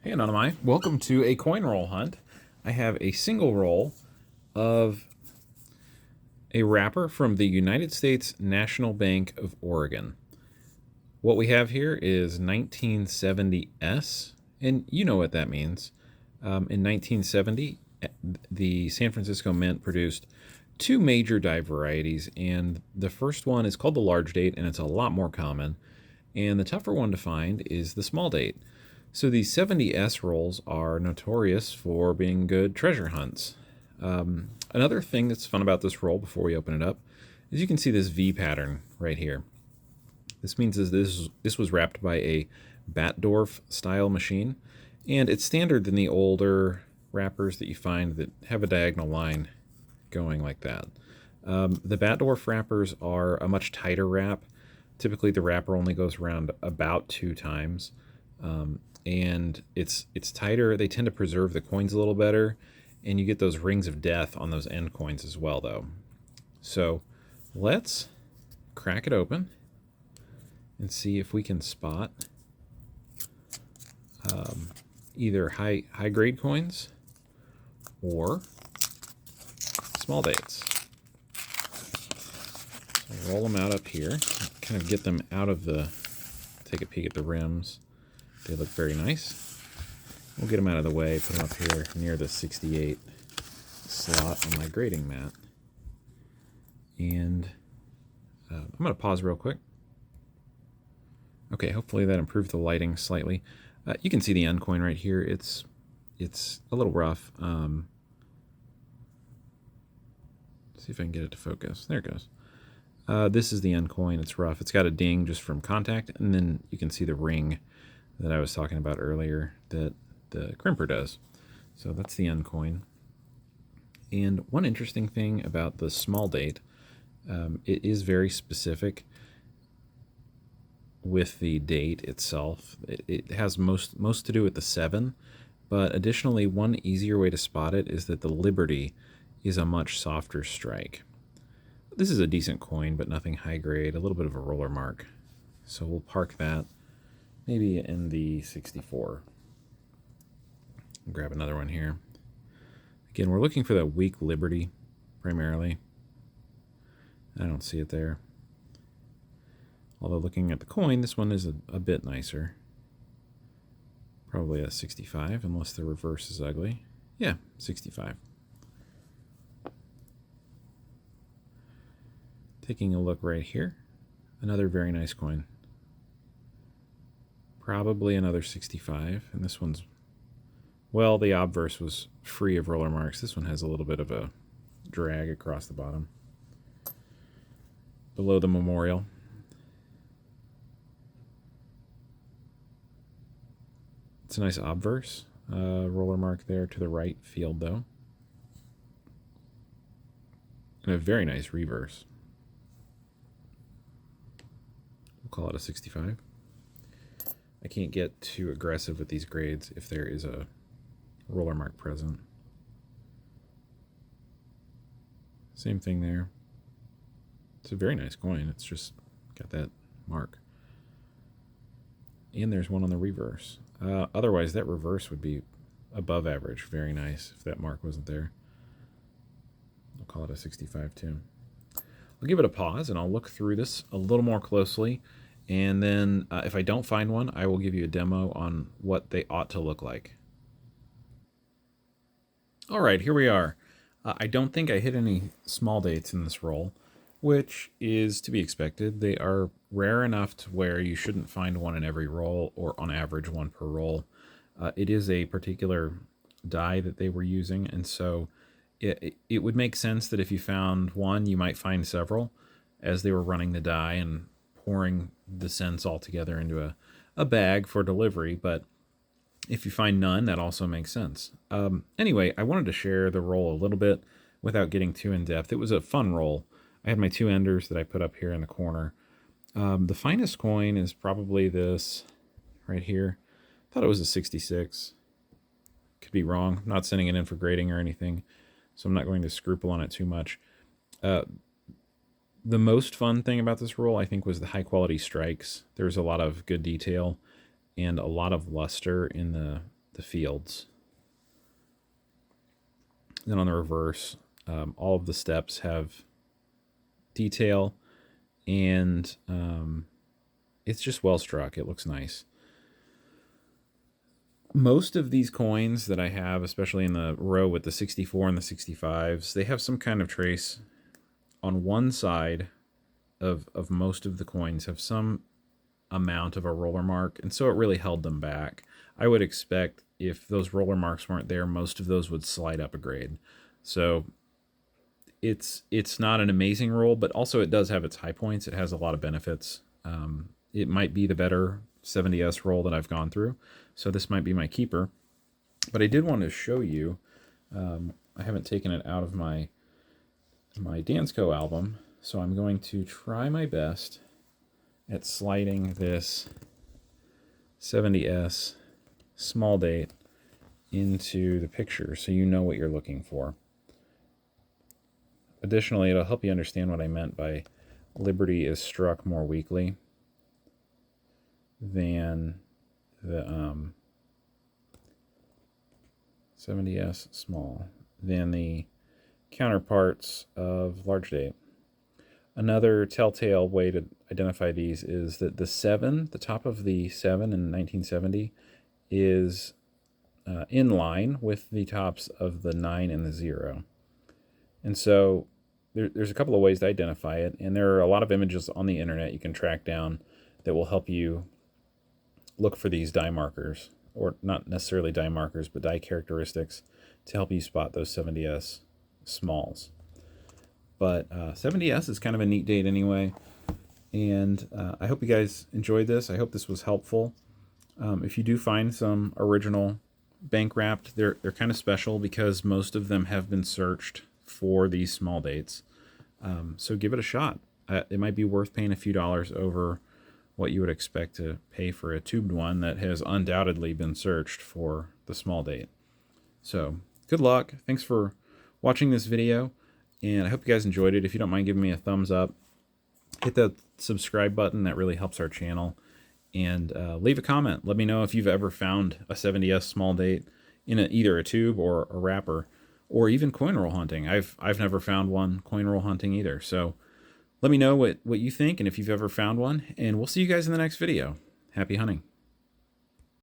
Hey Anonymai, welcome to a coin roll hunt. I have a single roll of a wrapper from the United States National Bank of Oregon. What we have here is 1970S, and you know what that means. In 1970, the San Francisco Mint produced two major die varieties, and the first one is called the large date, and it's a lot more common. And the tougher one to find is the small date. So these 70S rolls are notorious for being good treasure hunts. Another thing that's fun about this roll before we open it up is you can see this V pattern right here. This means this was wrapped by a Batdorf style machine, and it's standard than the older wrappers that you find that have a diagonal line going like that. The Batdorf wrappers are a much tighter wrap. Typically, the wrapper only goes around about 2 times, and it's tighter. They tend to preserve the coins a little better, and you get those rings of death on those end coins as well, though. So let's crack it open and see if we can spot either high grade coins or small dates. So roll them out up here, kind of get them out of the, take a peek at the rims. They look very nice. We'll get them out of the way, put them up here near the 68 slot on my grading mat. And I'm going to pause real quick. Okay, hopefully that improved the lighting slightly. You can see the end coin right here. It's a little rough. See if I can get it to focus. There it goes. This is the end coin. It's rough. It's got a ding just from contact, and then you can see the ring that I was talking about earlier that the crimper does. So that's the end coin. And one interesting thing about the small date, it is very specific with the date itself. It has most to do with the 7, but additionally, one easier way to spot it is that the Liberty is a much softer strike. This is a decent coin, but nothing high grade, a little bit of a roller mark. So we'll park that maybe in the 64. Grab another one here. Again, we're looking for that weak Liberty primarily. I don't see it there. Although looking at the coin, this one is a bit nicer. Probably a 65, unless the reverse is ugly. Yeah, 65. Taking a look right here. Another very nice coin. Probably another 65, and this one's, well, the obverse was free of roller marks. This one has a little bit of a drag across the bottom. Below the memorial. It's a nice obverse. Roller mark there to the right field, though. And a very nice reverse. We'll call it a 65. I can't get too aggressive with these grades if there is a roller mark present. Same thing there. It's a very nice coin. It's just got that mark. And there's one on the reverse. Otherwise, that reverse would be above average. Very nice if that mark wasn't there. I'll call it a 65 too. I'll give it a pause and I'll look through this a little more closely. And then if I don't find one, I will give you a demo on what they ought to look like. All right, here we are. I don't think I hit any small dates in this roll, which is to be expected. They are rare enough to where you shouldn't find one in every roll, or on average one per roll. It is a particular die that they were using, and so it would make sense that if you found one, you might find several as they were running the die and pouring the cents all together into a bag for delivery. But if you find none, that also makes sense. Anyway, I wanted to share the roll a little bit without getting too in-depth. It was a fun roll. I had my 2 enders that I put up here in the corner. The finest coin is probably this right here. I thought it was a 66. Could be wrong. I'm not sending it in for grading or anything, so I'm not going to scruple on it too much. The most fun thing about this roll, I think, was the high-quality strikes. There's a lot of good detail and a lot of luster in the the fields. Then on the reverse, all of the steps have detail, and it's just well struck. It looks nice. Most of these coins that I have, especially in the row with the 64 and the 65s, they have some kind of trace on one side of most of the coins, have some amount of a roller mark, and so it really held them back. I would expect if those roller marks weren't there, most of those would slide up a grade. So it's not an amazing roll, but also it does have its high points. It has a lot of benefits. It might be the better 70S roll that I've gone through, so this might be my keeper. But I did want to show you, I haven't taken it out of my Dansco album, so I'm going to try my best at sliding this 70S small date into the picture so you know what you're looking for. Additionally, it'll help you understand what I meant by Liberty is struck more weakly than the 70S small, than the counterparts of large date. Another telltale way to identify these is that the 7, the top of the 7 in 1970 is in line with the tops of the 9 and the 0. And so there's a couple of ways to identify it, and there are a lot of images on the internet you can track down that will help you look for these die markers, or not necessarily die markers, but die characteristics to help you spot those 70S smalls. But 70S is kind of a neat date anyway, and I hope you guys enjoyed this. I hope this was helpful. If you do find some original bank wrapped, they're kind of special because most of them have been searched for these small dates. So give it a shot. It might be worth paying a few dollars over what you would expect to pay for a tubed one that has undoubtedly been searched for the small date. So good luck. Thanks for watching this video, and I hope you guys enjoyed it. If you don't mind giving me a thumbs up, hit that subscribe button. That really helps our channel. And leave a comment. Let me know if you've ever found a 70S small date in either a tube or a wrapper, or even coin roll hunting. I've never found one coin roll hunting either. So let me know what you think and if you've ever found one, and we'll see you guys in the next video. Happy hunting.